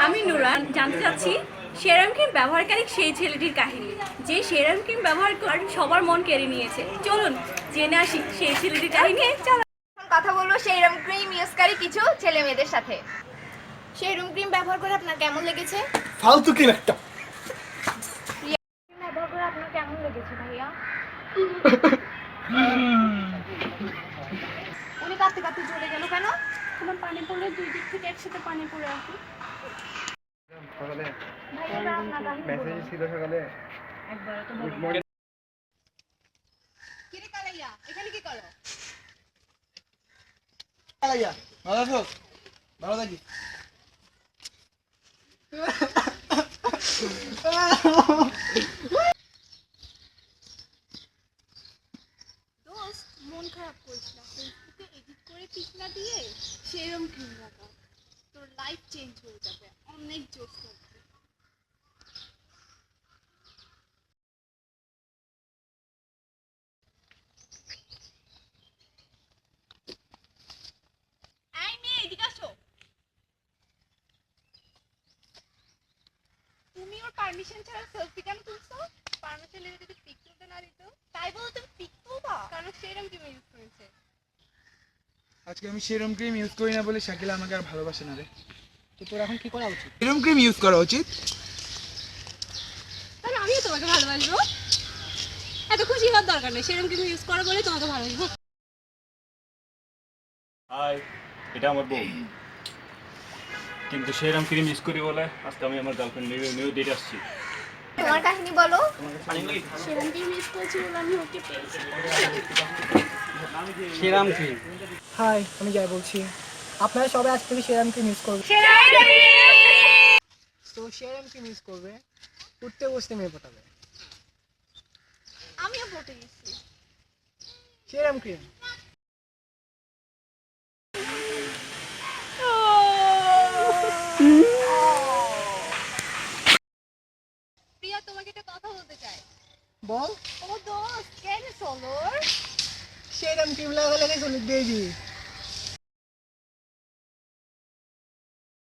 আমি নুরান জানতে চাচ্ছি সেরাম ক্রিম ব্যবহারকারী সেই ছেলেটির কাহিনী যে সেরাম ক্রিম ব্যবহার করে সবার মন কেড়ে নিয়েছে। চলুন জেনে আসি সেই ছেলেটির কাহিনী। চলো কথা বলবো সেরাম ক্রিম ইউজকারী কিছু ছেলে মেয়েদের সাথে। সেরাম ক্রিম ব্যবহার করে আপনার কেমন লেগেছে? ফালতু ক্রিম একটা। ক্রিম ব্যবহার করে আপনার কেমন লেগেছে ভাইয়া? উনি কাঁদতে কাঁদতে চলে গেল কেন? তোমার পানি পড়লে দুই দিক থেকে একসাথে পানি পড়ে আসে। সকালে ভাইয়া আপনার কাহিনী বলুন। মেসেজ ছিল সকালে একবার তো গুড মর্নিং। কিরে কালাইয়া, এখানে কি করো? কালাইয়া ভালো আছো? ভালো থাকি। দোস্ত মন খারাপ করিস না, ফেসবুকে এডিট করে পিক না দিয়ে সেরম ক্রিম লাগা, তোর লাইফ চেঞ্জ হয়ে যাবে, অনেক জোস লাগবে। এই মেয়ে এদিকে আসো। তুমি ওর পারমিশন ছাড়া সেলফি কেন তুলছো? পারমিশন নিলে যদি পিক তুলতে না দিত তাই বলো তুমি পিক তুলবা? কারণ সেরম ক্রিম ইউজ করেছে। আজকে আমি সেরম ক্রিম ইউজ করি না বলে শাকিলা আমাকে আর ভালোবাসে না রে। তো তোর এখন কি করা উচিত? সেরম ক্রিম ইউজ করা উচিত। তাহলে আমিও তোমাকে ভালোবাসবো। এত খুশি হওয়ার দরকার নেই, সেরম ক্রিম ইউজ করো বলে তোমাকে ভালোবাসবো। হাই, এটা আমার বউ। কিন্তু সেরম ক্রিম ইউজ করি বলে আজকে আমি আমার গার্লফ্রেন্ড নিউ ডেট আসছি। তোমার কাহিনী বলো। সেরম ক্রিম ইউজ করেছি বলে আমি ওকে পেয়েছি। সেরম ক্রিম। হাই, আমি জয় বলছি। আপনারা সবাই আজ থেকে সেরাম ক্রিম ইউজ করবে। তো সেরাম ক্রিম ইউজ করবে, উঠতে বসতে মেয়ে পটাবে। আমিও পটে গেছি। সেরাম ক্রিম। প্রিয়া তোমাকে একটা কথা বলতে চাই। বল। ও দোস্ত কেন সোলোর? সেরাম ক্রিম লাগালে চলে বেবি।